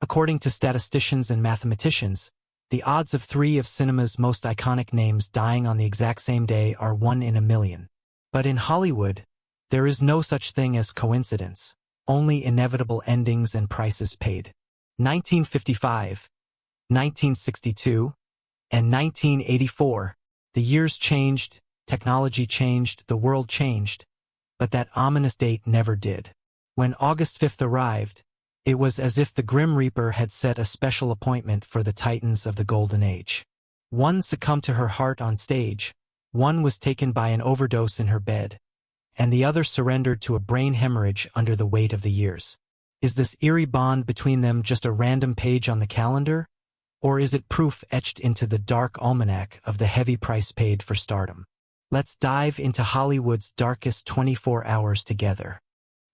According to statisticians and mathematicians, the odds of 3 of cinema's most iconic names dying on the exact same day are 1 in a million. But in Hollywood, there is no such thing as coincidence, only inevitable endings and prices paid. 1955, 1962, and 1984, the years changed, technology changed, the world changed, but that ominous date never did. When August 5th arrived, it was as if the Grim Reaper had set a special appointment for the titans of the Golden Age. One succumbed to her heart on stage, one was taken by an overdose in her bed, and the other surrendered to a brain hemorrhage under the weight of the years. Is this eerie bond between them just a random page on the calendar? Or is it proof etched into the Dark Almanac of the heavy price paid for stardom? Let's dive into Hollywood's darkest 24 hours together.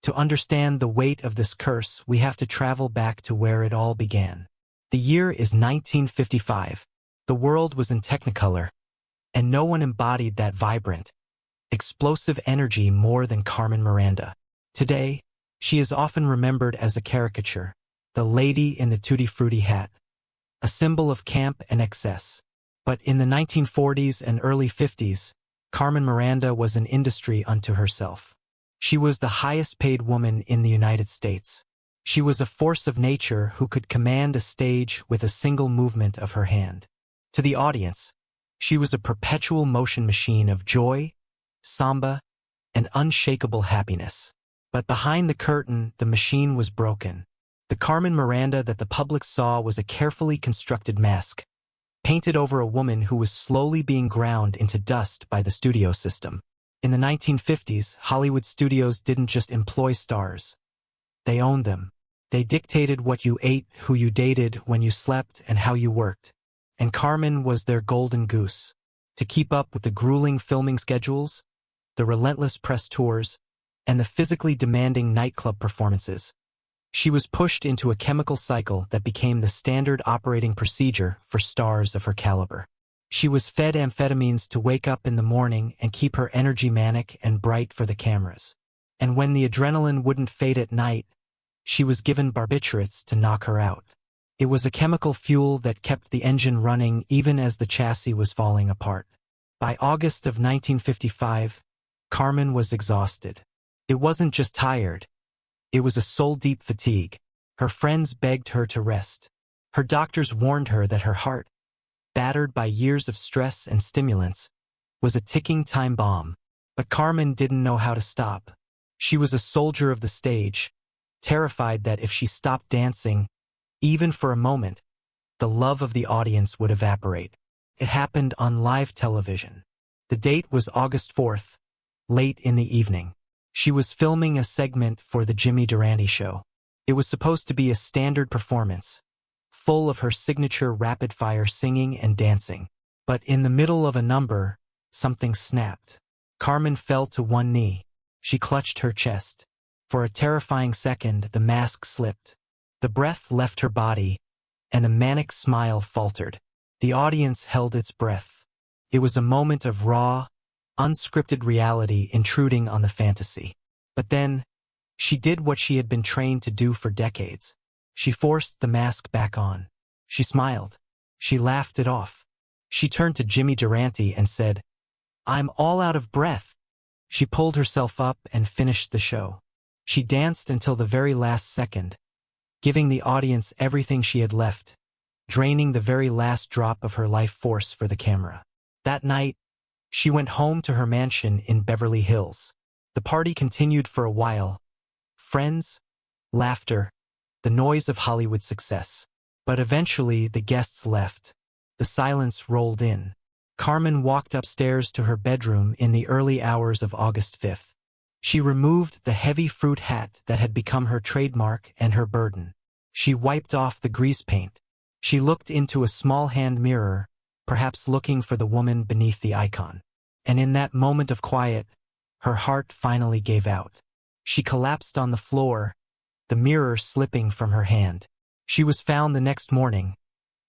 To understand the weight of this curse, we have to travel back to where it all began. The year is 1955. The world was in Technicolor, and no one embodied that vibrant, explosive energy more than Carmen Miranda. Today, she is often remembered as a caricature, the lady in the tutti-frutti hat, a symbol of camp and excess. But in the 1940s and early 50s, Carmen Miranda was an industry unto herself. She was the highest-paid woman in the United States. She was a force of nature who could command a stage with a single movement of her hand. To the audience, she was a perpetual motion machine of joy, samba, and unshakable happiness. But behind the curtain, the machine was broken. The Carmen Miranda that the public saw was a carefully constructed mask, painted over a woman who was slowly being ground into dust by the studio system. In the 1950s, Hollywood studios didn't just employ stars. They owned them. They dictated what you ate, who you dated, when you slept, and how you worked. And Carmen was their golden goose. To keep up with the grueling filming schedules, the relentless press tours, and the physically demanding nightclub performances, she was pushed into a chemical cycle that became the standard operating procedure for stars of her caliber. She was fed amphetamines to wake up in the morning and keep her energy manic and bright for the cameras. And when the adrenaline wouldn't fade at night, she was given barbiturates to knock her out. It was a chemical fuel that kept the engine running even as the chassis was falling apart. By August of 1955, Carmen was exhausted. It wasn't just tired. It was a soul-deep fatigue. Her friends begged her to rest. Her doctors warned her that her heart, battered by years of stress and stimulants, was a ticking time bomb. But Carmen didn't know how to stop. She was a soldier of the stage, terrified that if she stopped dancing, even for a moment, the love of the audience would evaporate. It happened on live television. The date was August 4th, late in the evening. She was filming a segment for the Jimmy Durante show. It was supposed to be a standard performance, full of her signature rapid-fire singing and dancing. But in the middle of a number, something snapped. Carmen fell to one knee. She clutched her chest. For a terrifying second, the mask slipped. The breath left her body, and the manic smile faltered. The audience held its breath. It was a moment of raw, unscripted reality intruding on the fantasy. But then, she did what she had been trained to do for decades. She forced the mask back on. She smiled. She laughed it off. She turned to Jimmy Durante and said, "I'm all out of breath." She pulled herself up and finished the show. She danced until the very last second, giving the audience everything she had left, draining the very last drop of her life force for the camera. That night, she went home to her mansion in Beverly Hills. The party continued for a while. Friends, laughter, the noise of Hollywood success. But eventually the guests left. The silence rolled in. Carmen walked upstairs to her bedroom in the early hours of August 5th. She removed the heavy fruit hat that had become her trademark and her burden. She wiped off the grease paint. She looked into a small hand mirror, perhaps looking for the woman beneath the icon. And in that moment of quiet, her heart finally gave out. She collapsed on the floor, the mirror slipping from her hand. She was found the next morning,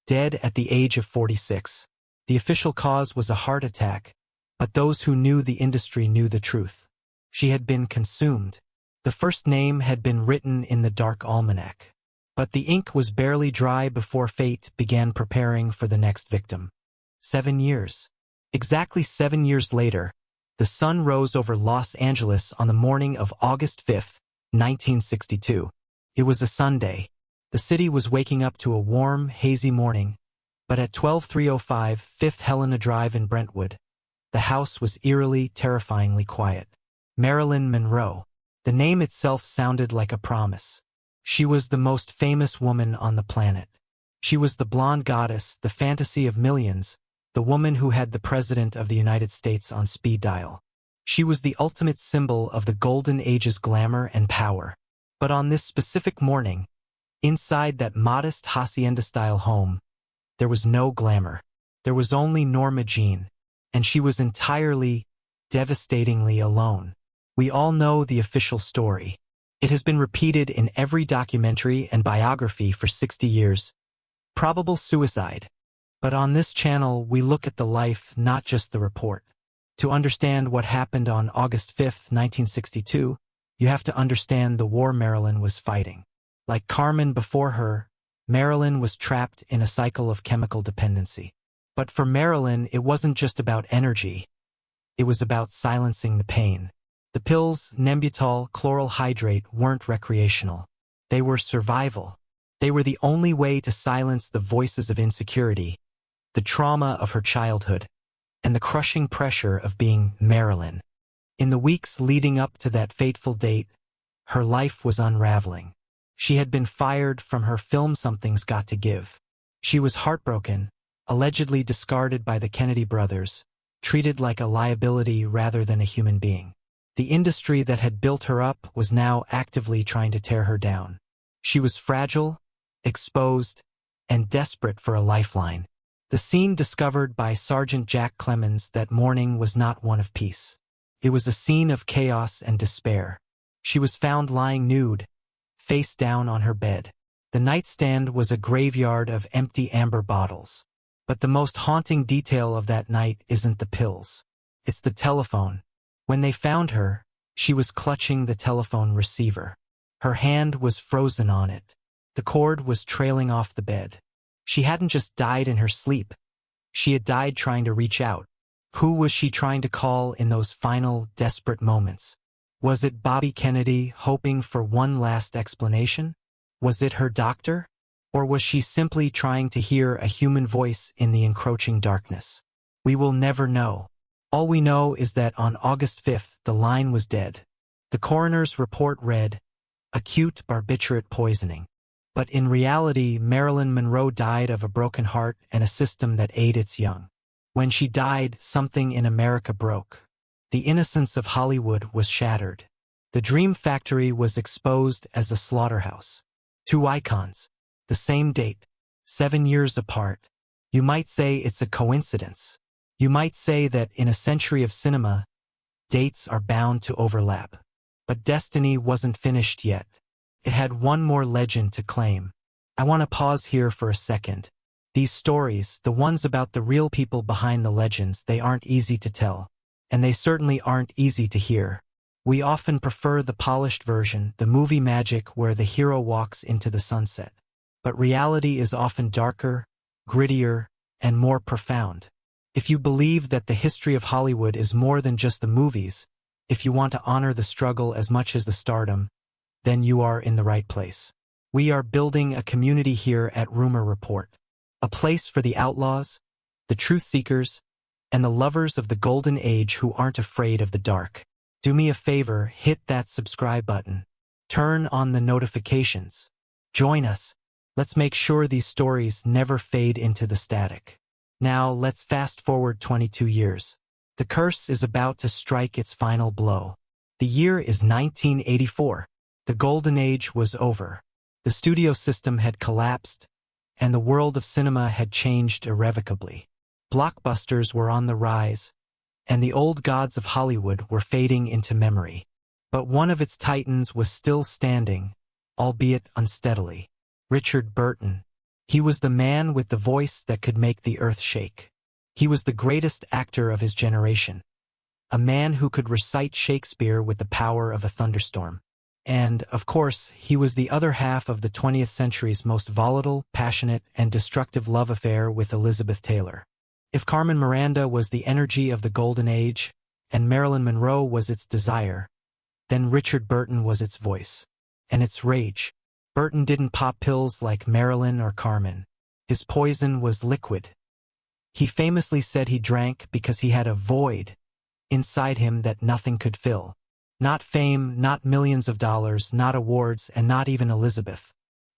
dead at the age of 46. The official cause was a heart attack, but those who knew the industry knew the truth. She had been consumed. The first name had been written in the Dark Almanac. But the ink was barely dry before fate began preparing for the next victim. 7 years. Exactly 7 years later, the sun rose over Los Angeles on the morning of August 5, 1962. It was a Sunday. The city was waking up to a warm, hazy morning, but at 12305 Fifth Helena Drive in Brentwood, the house was eerily, terrifyingly quiet. Marilyn Monroe. The name itself sounded like a promise. She was the most famous woman on the planet. She was the blonde goddess, the fantasy of millions, the woman who had the President of the United States on speed dial. She was the ultimate symbol of the Golden Age's glamour and power. But on this specific morning, inside that modest hacienda-style home, there was no glamour. There was only Norma Jean, and she was entirely, devastatingly alone. We all know the official story. It has been repeated in every documentary and biography for 60 years. Probable suicide. But on this channel, we look at the life, not just the report. To understand what happened on August 5, 1962, you have to understand the war Marilyn was fighting. Like Carmen before her, Marilyn was trapped in a cycle of chemical dependency. But for Marilyn, it wasn't just about energy. It was about silencing the pain. The pills, Nembutal, chloral hydrate, weren't recreational. They were survival. They were the only way to silence the voices of insecurity, the trauma of her childhood, and the crushing pressure of being Marilyn. In the weeks leading up to that fateful date, her life was unraveling. She had been fired from her film Something's Got to Give. She was heartbroken, allegedly discarded by the Kennedy brothers, treated like a liability rather than a human being. The industry that had built her up was now actively trying to tear her down. She was fragile, exposed, and desperate for a lifeline. The scene discovered by Sergeant Jack Clemens that morning was not one of peace. It was a scene of chaos and despair. She was found lying nude, face down on her bed. The nightstand was a graveyard of empty amber bottles. But the most haunting detail of that night isn't the pills. It's the telephone. When they found her, she was clutching the telephone receiver. Her hand was frozen on it. The cord was trailing off the bed. She hadn't just died in her sleep. She had died trying to reach out. Who was she trying to call in those final, desperate moments? Was it Bobby Kennedy hoping for one last explanation? Was it her doctor? Or was she simply trying to hear a human voice in the encroaching darkness? We will never know. All we know is that on August 5th, the line was dead. The coroner's report read, acute barbiturate poisoning. But in reality, Marilyn Monroe died of a broken heart and a system that ate its young. When she died, something in America broke. The innocence of Hollywood was shattered. The dream factory was exposed as a slaughterhouse. Two icons, the same date, 7 years apart. You might say it's a coincidence. You might say that in a century of cinema, dates are bound to overlap. But destiny wasn't finished yet. It had one more legend to claim. I want to pause here for a second. These stories, the ones about the real people behind the legends, they aren't easy to tell. And they certainly aren't easy to hear. We often prefer the polished version, the movie magic where the hero walks into the sunset. But reality is often darker, grittier, and more profound. If you believe that the history of Hollywood is more than just the movies, if you want to honor the struggle as much as the stardom, then you are in the right place. We are building a community here at Rumor Report. A place for the outlaws, the truth seekers, and the lovers of the golden age who aren't afraid of the dark. Do me a favor, hit that subscribe button. Turn on the notifications. Join us. Let's make sure these stories never fade into the static. Now, let's fast forward 22 years. The curse is about to strike its final blow. The year is 1984. The golden age was over. The studio system had collapsed, and the world of cinema had changed irrevocably. Blockbusters were on the rise, and the old gods of Hollywood were fading into memory. But one of its titans was still standing, albeit unsteadily. Richard Burton. He was the man with the voice that could make the earth shake. He was the greatest actor of his generation. A man who could recite Shakespeare with the power of a thunderstorm. And, of course, he was the other half of the 20th century's most volatile, passionate, and destructive love affair with Elizabeth Taylor. If Carmen Miranda was the energy of the Golden Age, and Marilyn Monroe was its desire, then Richard Burton was its voice. And its rage. Burton didn't pop pills like Marilyn or Carmen. His poison was liquid. He famously said he drank because he had a void inside him that nothing could fill. Not fame, not millions of dollars, not awards, and not even Elizabeth.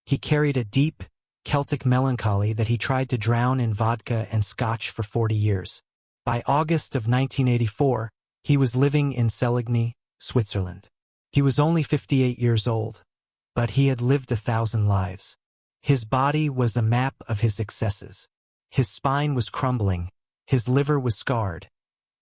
He carried a deep, Celtic melancholy that he tried to drown in vodka and scotch for 40 years. By August of 1984, he was living in Seligny, Switzerland. He was only 58 years old, but he had lived 1,000 lives. His body was a map of his excesses. His spine was crumbling. His liver was scarred.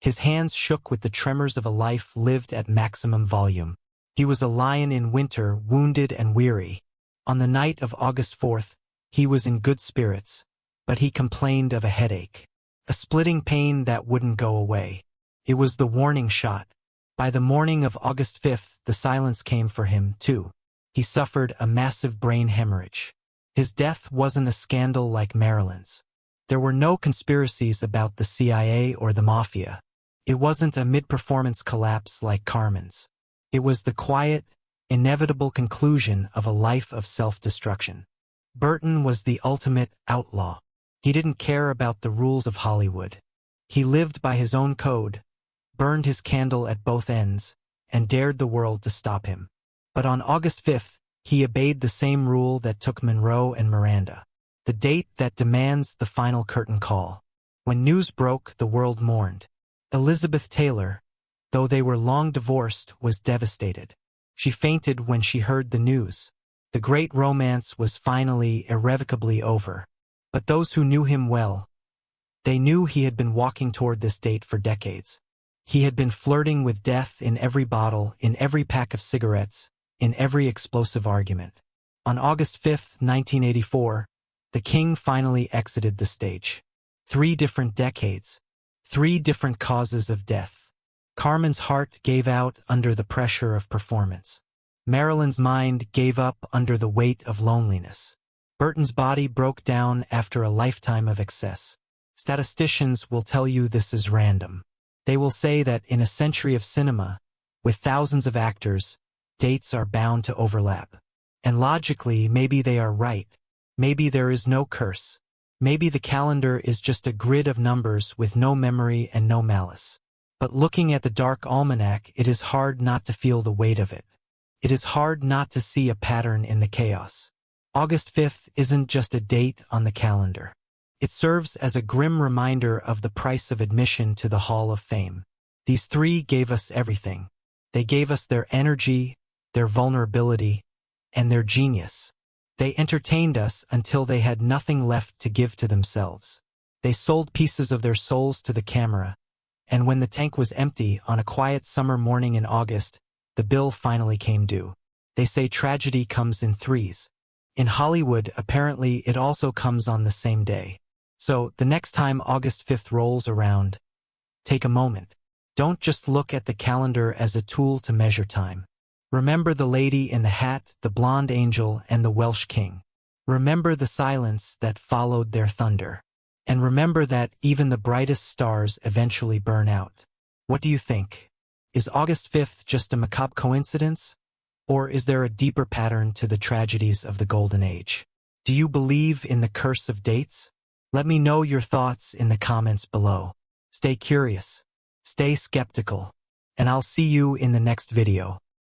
His hands shook with the tremors of a life lived at maximum volume. He was a lion in winter, wounded and weary. On the night of August 4th, he was in good spirits, but he complained of a headache. A splitting pain that wouldn't go away. It was the warning shot. By the morning of August 5th, the silence came for him, too. He suffered a massive brain hemorrhage. His death wasn't a scandal like Marilyn's. There were no conspiracies about the CIA or the Mafia. It wasn't a mid-performance collapse like Carmen's. It was the quiet, inevitable conclusion of a life of self-destruction. Burton was the ultimate outlaw. He didn't care about the rules of Hollywood. He lived by his own code, burned his candle at both ends, and dared the world to stop him. But on August 5th, he obeyed the same rule that took Monroe and Miranda. The date that demands the final curtain call. When news broke, the world mourned. Elizabeth Taylor, though they were long divorced, was devastated. She fainted when she heard the news. The great romance was finally, irrevocably over. But those who knew him well, they knew he had been walking toward this date for decades. He had been flirting with death in every bottle, in every pack of cigarettes, in every explosive argument. On August 5th, 1984, the king finally exited the stage. 3 different decades. 3 different causes of death. Carmen's heart gave out under the pressure of performance. Marilyn's mind gave up under the weight of loneliness. Burton's body broke down after a lifetime of excess. Statisticians will tell you this is random. They will say that in a century of cinema, with thousands of actors, dates are bound to overlap. And logically, maybe they are right. Maybe there is no curse. Maybe the calendar is just a grid of numbers with no memory and no malice. But looking at the Dark Almanac, it is hard not to feel the weight of it. It is hard not to see a pattern in the chaos. August 5th isn't just a date on the calendar. It serves as a grim reminder of the price of admission to the Hall of Fame. These 3 gave us everything. They gave us their energy, their vulnerability, and their genius. They entertained us until they had nothing left to give to themselves. They sold pieces of their souls to the camera, and when the tank was empty on a quiet summer morning in August, the bill finally came due. They say tragedy comes in 3s. In Hollywood, apparently, it also comes on the same day. So, the next time August 5th rolls around, take a moment. Don't just look at the calendar as a tool to measure time. Remember the lady in the hat, the blonde angel, and the Welsh king. Remember the silence that followed their thunder. And remember that even the brightest stars eventually burn out. What do you think? Is August 5th just a macabre coincidence? Or is there a deeper pattern to the tragedies of the Golden Age? Do you believe in the curse of dates? Let me know your thoughts in the comments below. Stay curious, stay skeptical, and I'll see you in the next video.